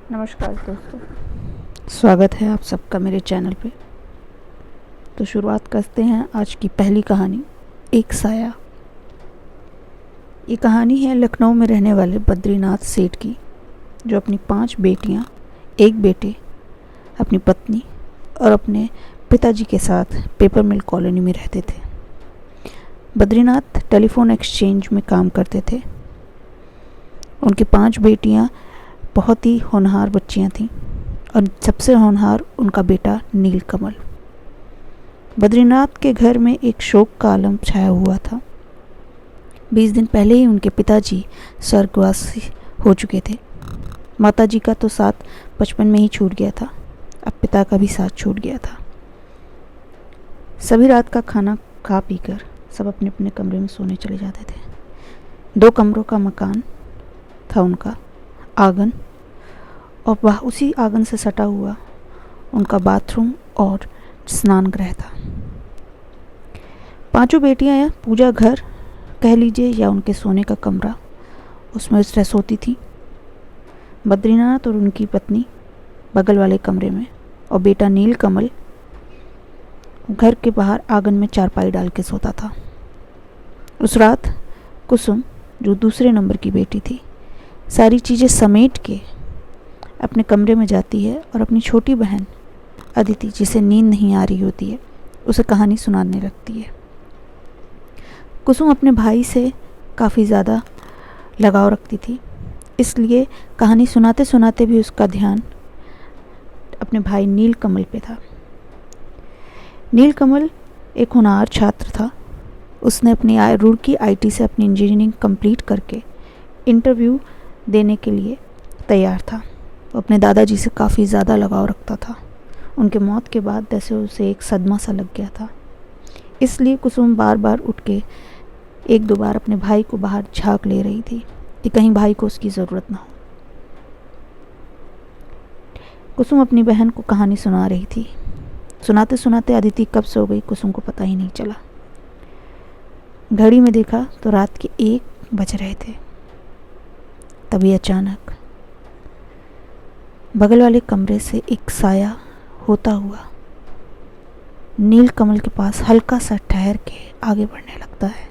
नमस्कार दोस्तों, स्वागत है आप सबका मेरे चैनल पे। तो शुरुआत करते हैं आज की पहली कहानी, एक साया। ये कहानी है लखनऊ में रहने वाले बद्रीनाथ सेठ की, जो अपनी 5 बेटियां, एक बेटे, अपनी पत्नी और अपने पिताजी के साथ पेपर मिल कॉलोनी में रहते थे। बद्रीनाथ टेलीफोन एक्सचेंज में काम करते थे। उनकी 5 बेटियां बहुत ही होनहार बच्चियां थीं और सबसे होनहार उनका बेटा नीलकमल। बद्रीनाथ के घर में एक शोक का आलम छाया हुआ था। 20 दिन पहले ही उनके पिताजी स्वर्गवासी हो चुके थे। माताजी का तो साथ बचपन में ही छूट गया था, अब पिता का भी साथ छूट गया था। सभी रात का खाना खा पीकर सब अपने अपने कमरे में सोने चले जाते थे। 2 कमरों का मकान था उनका, आंगन, और वह उसी आंगन से सटा हुआ उनका बाथरूम और स्नान गृह था। 5 बेटियां पूजा घर कह लीजिए या उनके सोने का कमरा, उसमें सोती थी। बद्रीनाथ और उनकी पत्नी बगल वाले कमरे में, और बेटा नीलकमल घर के बाहर आंगन में चारपाई डाल के सोता था। उस रात कुसुम, जो दूसरे नंबर की बेटी थी, सारी चीज़ें समेट के अपने कमरे में जाती है और अपनी छोटी बहन अदिति, जिसे नींद नहीं आ रही होती है, उसे कहानी सुनाने लगती है। कुसुम अपने भाई से काफ़ी ज़्यादा लगाव रखती थी, इसलिए कहानी सुनाते सुनाते भी उसका ध्यान अपने भाई नीलकमल पे था। नीलकमल एक होनहार छात्र था। उसने अपनी रुड़की आईटी से अपनी इंजीनियरिंग कंप्लीट करके इंटरव्यू देने के लिए तैयार था। वो अपने दादाजी से काफ़ी ज़्यादा लगाव रखता था। उनके मौत के बाद जैसे उसे एक सदमा सा लग गया था, इसलिए कुसुम बार बार उठ के 1-2 बार अपने भाई को बाहर झांक ले रही थी कि कहीं भाई को उसकी ज़रूरत ना हो। कुसुम अपनी बहन को कहानी सुना रही थी। सुनाते सुनाते अदिति कब सो गई कुसुम को पता ही नहीं चला। घड़ी में देखा तो रात के 1 बज रहे थे। तभी अचानक बगल वाले कमरे से एक साया होता हुआ नीलकमल के पास हल्का सा ठहर के आगे बढ़ने लगता है।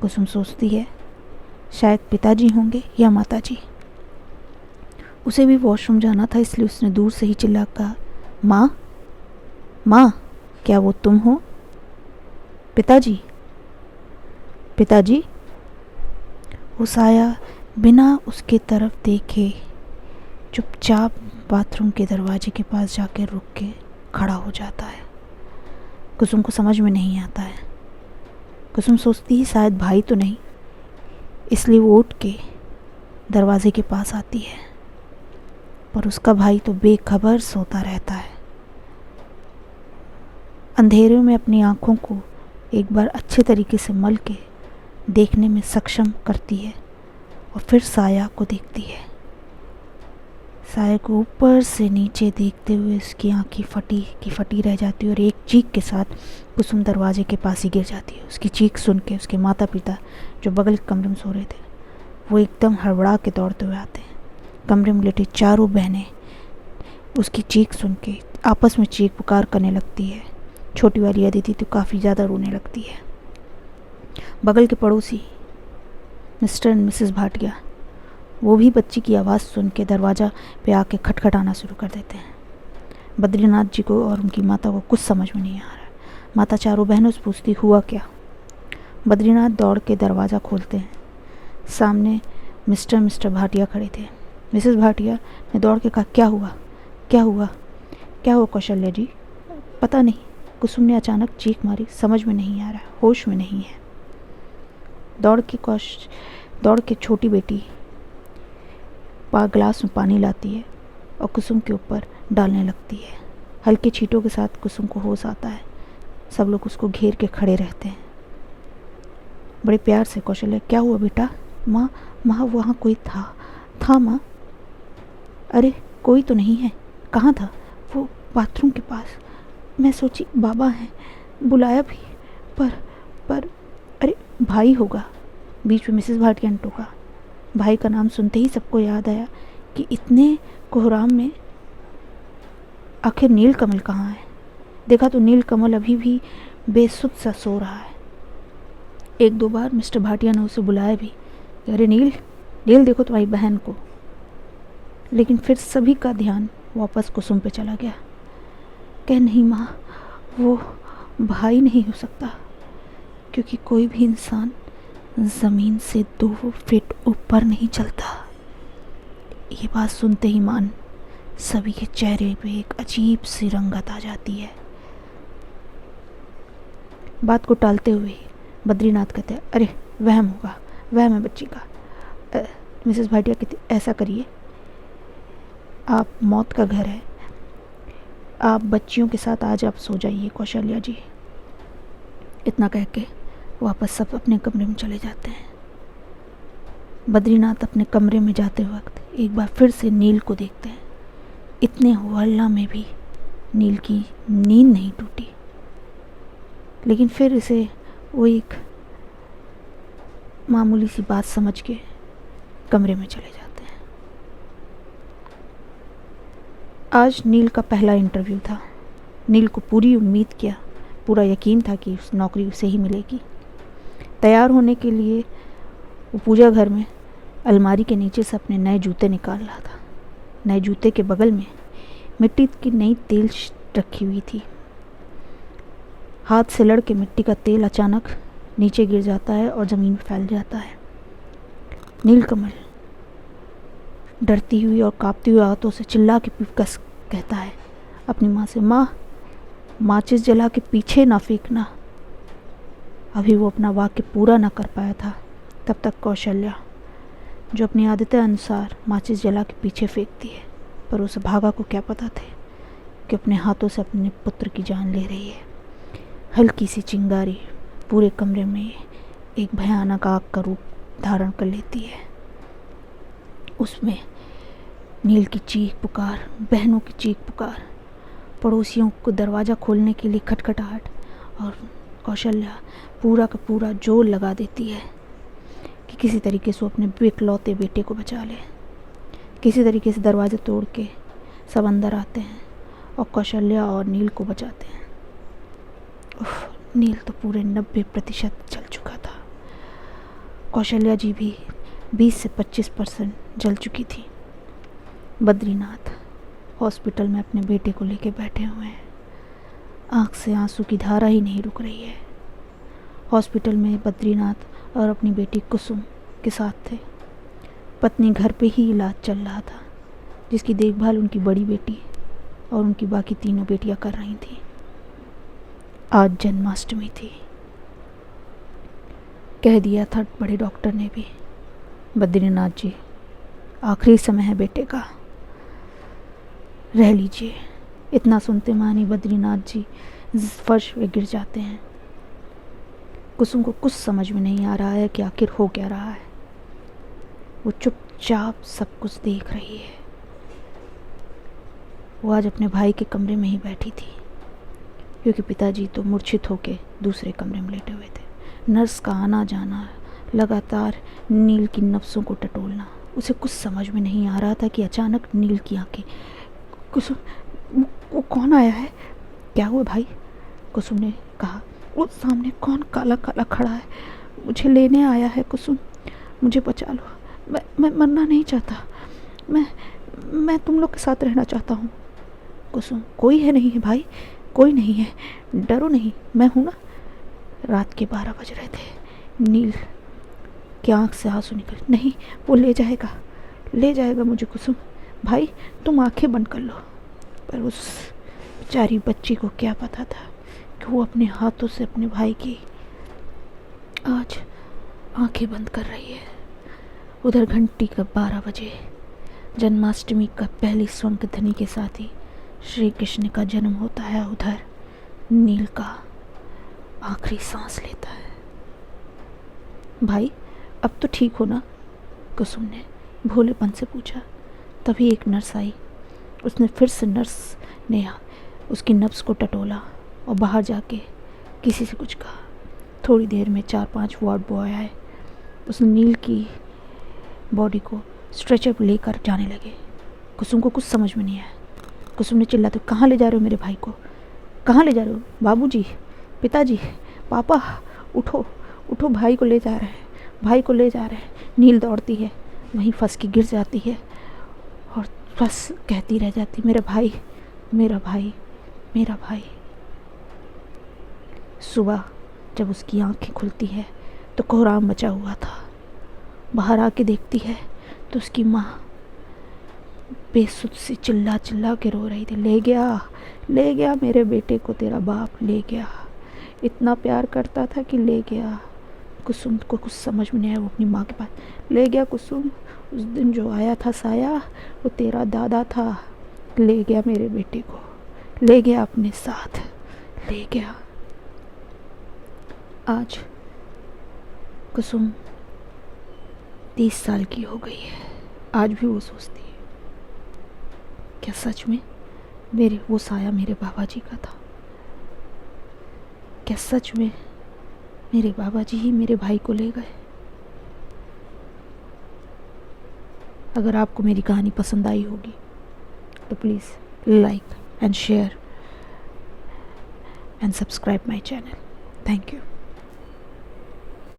कुसुम सोचती है शायद पिताजी होंगे या माताजी। उसे भी वॉशरूम जाना था, इसलिए उसने दूर से ही चिल्ला कहा, माँ, माँ, क्या वो तुम हो? पिताजी, पिताजी। वो साया बिना उसके तरफ देखे चुपचाप बाथरूम के दरवाजे के पास जाकर रुक के खड़ा हो जाता है। कुसुम को समझ में नहीं आता है। कुसुम सोचती है शायद भाई तो नहीं, इसलिए वो उठ के दरवाजे के पास आती है, पर उसका भाई तो बेखबर सोता रहता है। अंधेरे में अपनी आंखों को एक बार अच्छे तरीके से मल के देखने में सक्षम करती है और फिर साया को देखती है। साया को ऊपर से नीचे देखते हुए उसकी आंखें फटी की फटी रह जाती है और एक चीख के साथ कुसुम दरवाजे के पास ही गिर जाती है। उसकी चीख सुन के उसके माता पिता, जो बगल के कमरे में सो रहे थे, वो एकदम हड़बड़ा के दौड़ते हुए आते हैं। कमरे में लेटी चारों बहनें उसकी चीख सुन के आपस में चीख पुकार करने लगती है। छोटी वाली अदिति तो काफ़ी ज़्यादा रोने लगती है। बगल के पड़ोसी मिस्टर एंड मिसेस भाटिया, वो भी बच्ची की आवाज़ सुन के दरवाज़ा पे आके खटखटाना शुरू कर देते हैं। बद्रीनाथ जी को और उनकी माता को कुछ समझ में नहीं आ रहा। माता चारों बहनों से पूछती, हुआ क्या? बद्रीनाथ दौड़ के दरवाज़ा खोलते हैं। सामने मिस्टर भाटिया खड़े थे। मिसेस भाटिया ने दौड़ के कहा, क्या हुआ, क्या हुआ, क्या हुआ कौशल्या जी? पता नहीं, कुसुम ने अचानक चीख मारी, समझ में नहीं आ रहा, होश में नहीं है। दौड़ के छोटी बेटी गिलास में पानी लाती है और कुसुम के ऊपर डालने लगती है। हल्के छींटों के साथ कुसुम को होश आता है। सब लोग उसको घेर के खड़े रहते हैं। बड़े प्यार से कौशल्या, क्या हुआ बेटा? माँ, वहाँ कोई था माँ। अरे कोई तो नहीं है। कहाँ था? वो बाथरूम के पास। मैं सोची बाबा हैं, बुलाया भी, पर अरे भाई होगा। बीच में मिसेस भाटिया ने टोका। भाई का नाम सुनते ही सबको याद आया कि इतने कोहराम में आखिर नीलकमल कहाँ है। देखा तो नीलकमल अभी भी बेसुध सा सो रहा है। एक दो बार मिस्टर भाटिया ने उसे बुलाया भी, अरे नील, नील देखो तुम्हारी बहन को। लेकिन फिर सभी का ध्यान वापस कुसुम पे चला गया। कह नहीं माँ, वो भाई नहीं हो सकता, क्योंकि कोई भी इंसान ज़मीन से 2 फीट ऊपर नहीं चलता। ये बात सुनते ही मान सभी के चेहरे पे एक अजीब सी रंगत आ जाती है। बात को टालते हुए बद्रीनाथ कहते हैं, अरे वहम होगा, वहम है बच्ची का। मिसेस भाटिया कहती, ऐसा करिए, आप मौत का घर है, आप बच्चियों के साथ आज आप सो जाइए कौशल्या जी। इतना कह के वापस सब अपने कमरे में चले जाते हैं। बद्रीनाथ अपने कमरे में जाते वक्त एक बार फिर से नील को देखते हैं। इतने हल्ला में भी नील की नींद नहीं टूटी, लेकिन फिर इसे वो एक मामूली सी बात समझ के कमरे में चले जाते हैं। आज नील का पहला इंटरव्यू था। नील को पूरी उम्मीद किया, पूरा यकीन था कि उस नौकरी उसे ही मिलेगी। तैयार होने के लिए वो पूजा घर में अलमारी के नीचे से अपने नए जूते निकाल रहा था। नए जूते के बगल में मिट्टी की नई तेल रखी हुई थी। हाथ से लड़ के मिट्टी का तेल अचानक नीचे गिर जाता है और ज़मीन में फैल जाता है। नीलकमल डरती हुई और कांपती हुई हाथों से चिल्ला के कस कहता है अपनी माँ से, माँ, माचिस जला के पीछे ना फेंकना। अभी वो अपना वाक्य पूरा ना कर पाया था, तब तक कौशल्या, जो अपनी आदतें अनुसार माचिस जला के पीछे फेंकती है, पर उसे भागा को क्या पता थे कि अपने हाथों से अपने पुत्र की जान ले रही है। हल्की सी चिंगारी पूरे कमरे में एक भयानक आग का रूप धारण कर लेती है। उसमें नील की चीख पुकार, बहनों की चीख पुकार, पड़ोसियों को दरवाज़ा खोलने के लिए खटखटाहट, और कौशल्या पूरा का पूरा जोर लगा देती है कि किसी तरीके से वो अपने इकलौते बेटे को बचा ले। किसी तरीके से दरवाज़ा तोड़ के सब अंदर आते हैं और कौशल्या और नील को बचाते हैं। नील तो पूरे 90% जल चुका था। कौशल्या जी भी 20 से 25% जल चुकी थी। बद्रीनाथ हॉस्पिटल में अपने बेटे को लेके बैठे हुए हैं। आँख से आंसू की धारा ही नहीं रुक रही है। हॉस्पिटल में बद्रीनाथ और अपनी बेटी कुसुम के साथ थे। पत्नी घर पे ही इलाज चल रहा था, जिसकी देखभाल उनकी बड़ी बेटी और उनकी बाकी तीनों बेटियां कर रही थी। आज जन्माष्टमी थी। कह दिया था बड़े डॉक्टर ने भी, बद्रीनाथ जी, आखिरी समय है बेटे का, रह लीजिए। इतना सुनते मानी बद्रीनाथ जी फर्श पे गिर जाते हैं। कुसुम को कुछ समझ में नहीं आ रहा है कि आखिर हो क्या रहा है। वो चुपचाप सब कुछ देख रही है। वो आज अपने भाई के कमरे में ही बैठी थी, क्योंकि पिताजी तो मूर्छित होके दूसरे कमरे में लेटे हुए थे। नर्स का आना जाना, लगातार नील की नफ्सों को टटोलना, उसे कुछ समझ में नहीं आ रहा था कि अचानक नील की आंखें, कुसुम, वो कौन आया है, क्या हुआ भाई? कुसुम ने कहा, वो सामने कौन काला काला खड़ा है, मुझे लेने आया है। कुसुम, मुझे बचा लो, मैं मरना नहीं चाहता, मैं तुम लोग के साथ रहना चाहता हूँ। कुसुम, कोई है नहीं है भाई, कोई नहीं है, डरो नहीं, मैं हूँ ना। रात के 12 बज रहे थे। नील की आँख से आंसू निकल, नहीं, वो ले जाएगा मुझे। कुसुम भाई, तुम आंखें बंद कर लो। पर उस बेचारी बच्ची को क्या पता था कि वो अपने हाथों से अपने भाई की आज आंखें बंद कर रही है। उधर घंटी का 12 बजे, जन्माष्टमी का पहली स्वंग ध्वनि के साथ ही श्री कृष्ण का जन्म होता है। उधर नील का आखिरी सांस लेता है। भाई, अब तो ठीक हो ना? कुसुम ने भोलेपन से पूछा। तभी एक नर्स आई। उसने फिर से नर्स ने उसकी नब्ज़ को टटोला और बाहर जाके किसी से कुछ कहा। थोड़ी देर में 4-5 वार्ड बॉय आए। उसने नील की बॉडी को स्ट्रेचर पर लेकर जाने लगे। कुसुम को कुछ समझ में नहीं आया। कुसुम ने चिल्लाते, कहाँ ले जा रहे हो मेरे भाई को, कहाँ ले जा रहे हो? बाबूजी, पिताजी, पापा, उठो उठो, भाई को ले जा रहे हैं, भाई को ले जा रहे हैं। नील दौड़ती है, वहीं फंस के गिर जाती है और बस कहती रह जाती, मेरा भाई, मेरा भाई, मेरा भाई। सुबह जब उसकी आंखें खुलती है तो कोहराम मचा हुआ था। बाहर आके देखती है तो उसकी माँ बेसुध से चिल्ला चिल्ला के रो रही थी, ले गया मेरे बेटे को तेरा बाप ले गया, इतना प्यार करता था कि ले गया। कुसुम को कुछ समझ में नहीं आया। वो अपनी माँ के पास, ले गया कुसुम, उस दिन जो आया था साया वो तेरा दादा था, ले गया मेरे बेटे को, ले गया अपने साथ, ले गया। आज कुसुम 30 साल की हो गई है। आज भी वो सोचती है, क्या सच में मेरे वो साया मेरे बाबा जी का था? क्या सच में मेरे बाबा जी ही मेरे भाई को ले गए? अगर आपको मेरी कहानी पसंद आई होगी तो please like and share and subscribe my channel. Thank you.